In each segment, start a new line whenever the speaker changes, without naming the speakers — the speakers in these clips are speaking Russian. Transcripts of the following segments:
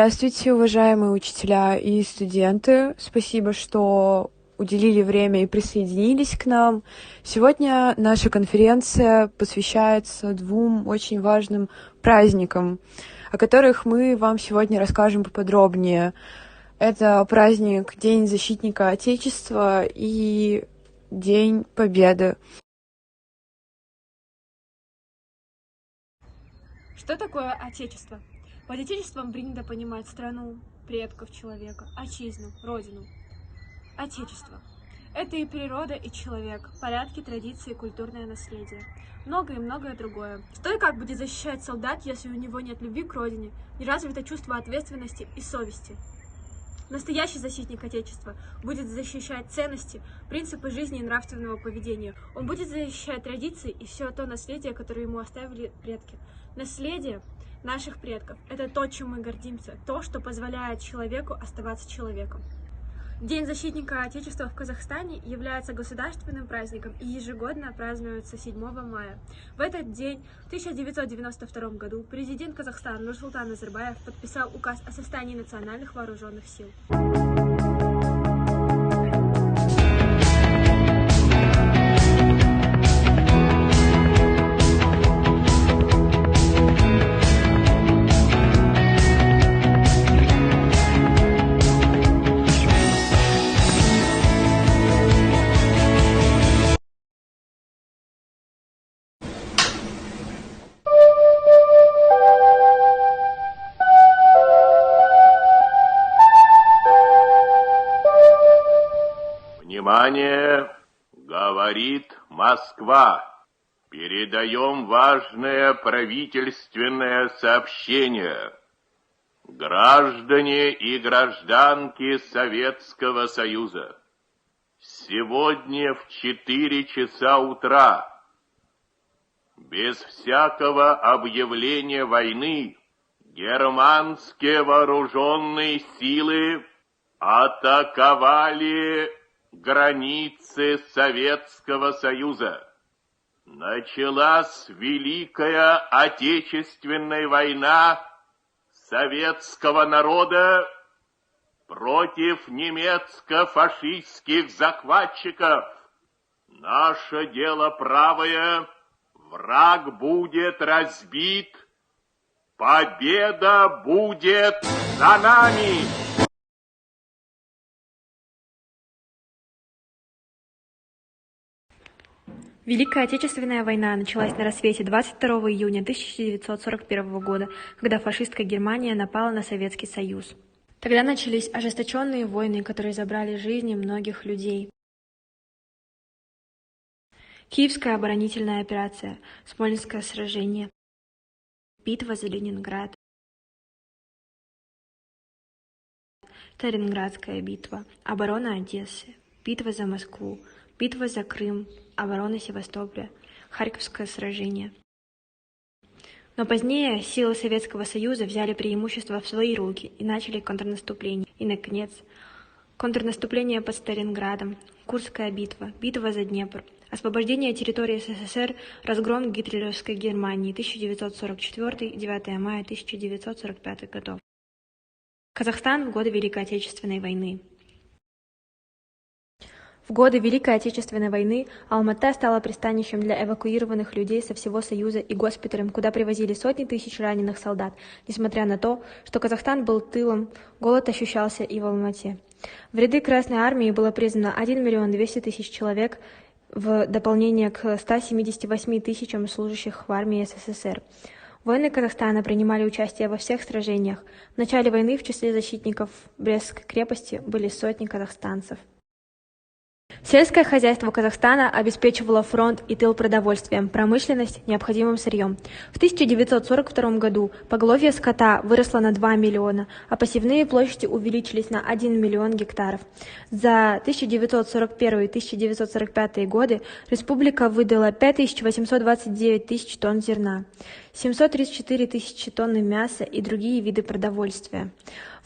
Здравствуйте, уважаемые учителя и студенты. Спасибо, что уделили время и присоединились к нам. Сегодня наша конференция посвящается двум очень важным праздникам, о которых мы вам сегодня расскажем поподробнее. Это праздник День защитника Отечества и День Победы.
Что такое Отечество? Под Отечеством принято понимать страну, предков человека, отчизну, родину. Отечество – это и природа, и человек, порядки, традиции, культурное наследие. Многое и многое другое. Что и как будет защищать солдат, если у него нет любви к родине, не развито чувство ответственности и совести? Настоящий защитник Отечества будет защищать ценности, принципы жизни и нравственного поведения. Он будет защищать традиции и все то наследие, которое ему оставили предки. Наследие наших предков – это то, чем мы гордимся, то, что позволяет человеку оставаться человеком. День защитника Отечества в Казахстане является государственным праздником и ежегодно празднуется 7 мая. В этот день, в 1992 году, президент Казахстана Нурсултан Назарбаев подписал указ о создании национальных вооруженных сил.
Внимание! Говорит Москва. Передаем важное правительственное сообщение. Граждане и гражданки Советского Союза, сегодня в 4 часа утра, без всякого объявления войны, германские вооруженные силы атаковали границы Советского Союза. Началась Великая Отечественная война советского народа против немецко-фашистских захватчиков. Наше дело правое, враг будет разбит, победа будет за нами!
Великая Отечественная война началась на рассвете 22 июня 1941 года, когда фашистская Германия напала на Советский Союз. Тогда начались ожесточенные войны, которые забрали жизни многих людей. Киевская оборонительная операция, Смоленское сражение, битва за Ленинград, Сталинградская битва, оборона Одессы, битва за Москву, битва за Крым, оборона Севастополя, Харьковское сражение. Но позднее силы Советского Союза взяли преимущество в свои руки и начали контрнаступление. И, наконец, контрнаступление под Сталинградом, Курская битва, битва за Днепр, освобождение территории СССР, разгром гитлеровской Германии 1944-9 мая 1945 годов. Казахстан в годы Великой Отечественной войны. В годы Великой Отечественной войны Алма-Ата стала пристанищем для эвакуированных людей со всего Союза и госпиталем, куда привозили сотни тысяч раненых солдат. Несмотря на то, что Казахстан был тылом, голод ощущался и в Алма-Ате. В ряды Красной Армии было призвано 1 200 000 человек в дополнение к 178 тысячам служащих в армии СССР. Воины Казахстана принимали участие во всех сражениях. В начале войны в числе защитников Брестской крепости были сотни казахстанцев. Сельское хозяйство Казахстана обеспечивало фронт и тыл продовольствием, промышленность необходимым сырьем. В 1942 году поголовье скота выросло на 2 миллиона, а посевные площади увеличились на 1 миллион гектаров. За 1941-1945 годы республика выдала 5829 тысяч тонн зерна, 734 тысячи тонн мяса и другие виды продовольствия.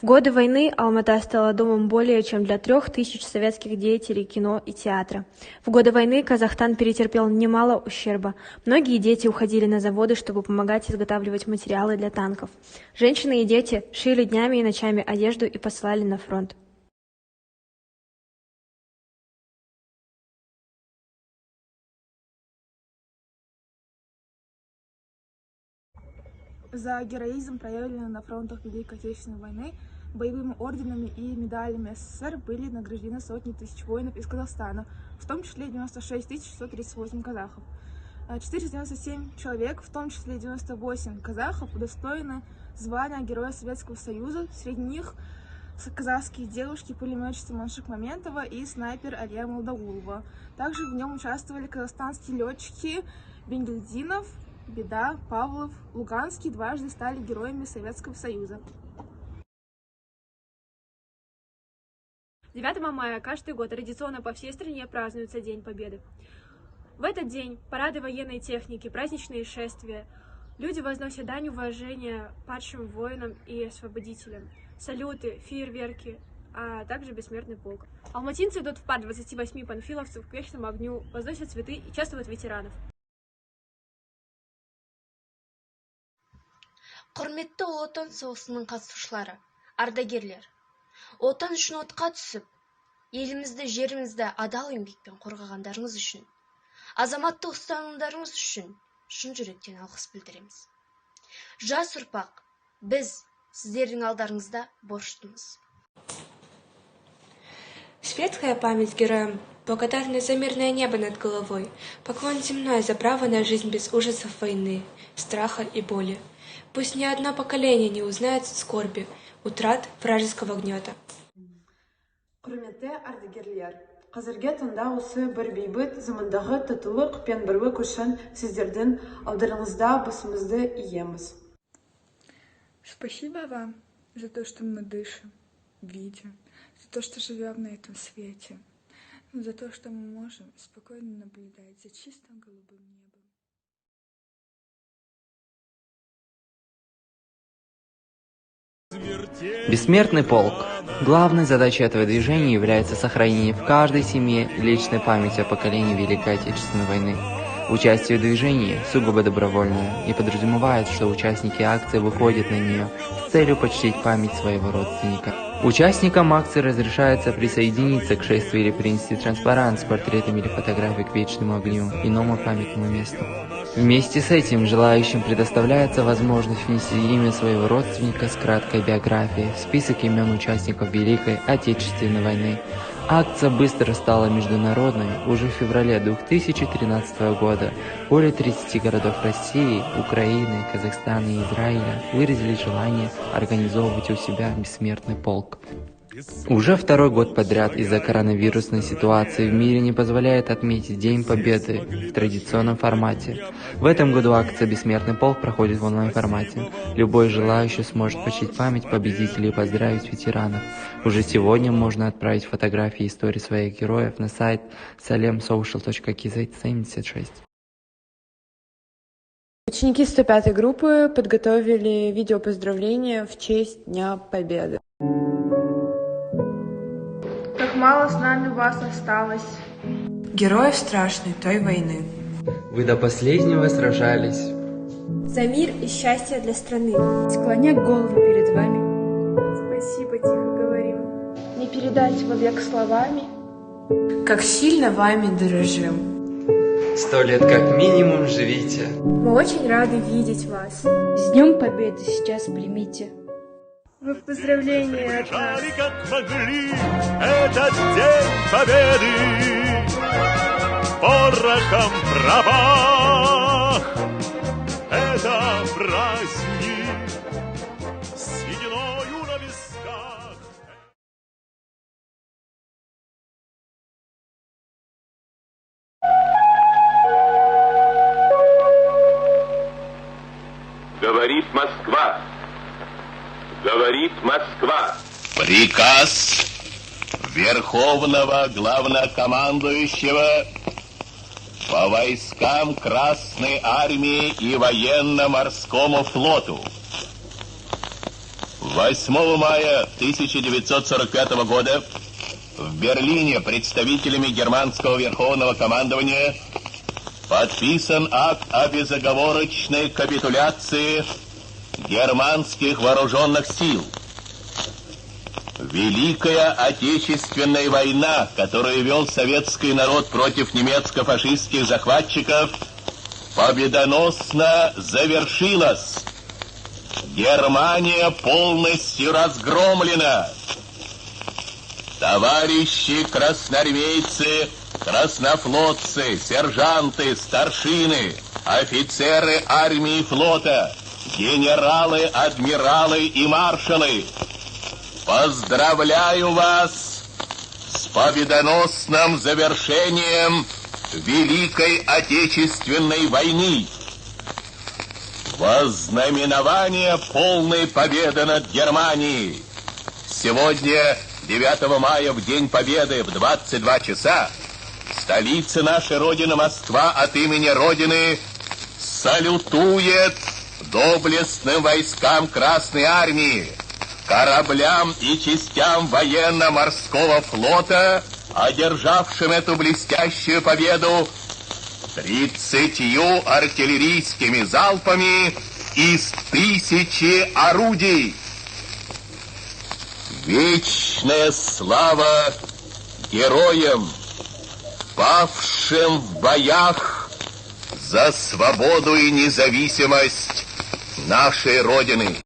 В годы войны Алмата стала домом более чем для 3000 советских деятелей кино и театра. В годы войны Казахстан перетерпел немало ущерба. Многие дети уходили на заводы, чтобы помогать изготавливать материалы для танков. Женщины и дети шили днями и ночами одежду и посылали на фронт.
За героизм, проявленный на фронтах Великой Отечественной войны, боевыми орденами и медалями СССР были награждены сотни тысяч воинов из Казахстана, в том числе 96 638 казахов. 497 человек, в том числе 98 казахов, удостоены звания Героя Советского Союза. Среди них казахские девушки-пулеметчица Маншик Маментова и снайпер Алия Молдагулова. Также в нем участвовали казахстанские летчики Бенгельдинов, Беда, Павлов, Луганский дважды стали героями Советского Союза.
9 мая каждый год традиционно по всей стране празднуется День Победы. В этот день парады военной техники, праздничные шествия, люди возносят дань уважения падшим воинам и освободителям, салюты, фейерверки, а также бессмертный полк. Алматинцы идут в парад 28 панфиловцев к вечному огню, возносят цветы и чествуют ветеранов.
Құрметті отан соғысының қатысушылары, ардагерлер, отан үшін отқа түсіп, елімізді, жерімізді адал еңбекпен қорғағандарыңыз үшін, азаматтық ұстанымдарыңыз үшін шын жүректен алғыс білдіреміз. Жас ұрпақ, біз сіздердің алдарыңызда борыштымыз.
Светлая память героям, благодарность за мирное небо над головой, поклон земной за право на жизнь без ужасов войны, страха и боли. Пусть ни одно поколение не узнает скорби, утрат вражеского гнета.
Құрметті ардагерлер, қазіргі таңда осы бір бейбіт замандағы татулық пен бірлік үшін сіздердің алдарыңызда басымызды иеміз.
Спасибо вам за то, что мы дышим, видим, за то, что живем на этом свете, за то, что мы можем спокойно наблюдать за чистым голубым небом.
Бессмертный полк. Главной задачей этого движения является сохранение в каждой семье личной памяти о поколении Великой Отечественной войны. Участие в движении сугубо добровольное и подразумевает, что участники акции выходят на нее с целью почтить память своего родственника. Участникам акции разрешается присоединиться к шествию или принести транспарант с портретами или фотографией к вечному огню, иному памятному месту. Вместе с этим желающим предоставляется возможность внести имя своего родственника с краткой биографией в список имен участников Великой Отечественной войны. Акция быстро стала международной. Уже в феврале 2013 года более 30 городов России, Украины, Казахстана и Израиля выразили желание организовывать у себя бессмертный полк. Уже второй год подряд из-за коронавирусной ситуации в мире не позволяет отметить День Победы в традиционном формате. В этом году акция «Бессмертный полк» проходит в онлайн-формате. Любой желающий сможет почтить память победителей и поздравить ветеранов. Уже сегодня можно отправить фотографии и истории своих героев на сайт salemsocial.kz76.
Ученики 105-й группы подготовили видео поздравления в честь Дня Победы.
Как мало с нами вас осталось.
Героев страшной той войны.
Вы до последнего сражались.
За мир и счастье для страны.
Склоня голову перед вами.
Спасибо, тихо говорим.
Не передать вовек словами.
Как сильно вами дорожим.
100 лет как минимум живите.
Мы очень рады видеть вас.
С Днем Победы сейчас примите.
Вы в поздравлении от нас.
Как могли этот День Победы порохом пропах. Это праздник с сединою на висках. Говорит Москва. Говорит Москва. Приказ Верховного Главнокомандующего по войскам Красной Армии и Военно-Морскому флоту. 8 мая 1945 года в Берлине представителями германского верховного командования подписан акт о безоговорочной капитуляции германских вооруженных сил. Великая Отечественная война, которую вел советский народ против немецко-фашистских захватчиков, победоносно завершилась. Германия полностью разгромлена. Товарищи красноармейцы, краснофлотцы, сержанты, старшины, офицеры армии и флота, генералы, адмиралы и маршалы, поздравляю вас с победоносным завершением Великой Отечественной войны. Во знаменование полной победы над Германией сегодня, 9 мая, в День Победы, в 22 часа, столица нашей Родины, Москва, от имени Родины салютует доблестным войскам Красной Армии, кораблям и частям военно-морского флота, одержавшим эту блестящую победу 30 артиллерийскими залпами из 1000 орудий. Вечная слава героям, павшим в боях за свободу и независимость нашей Родины.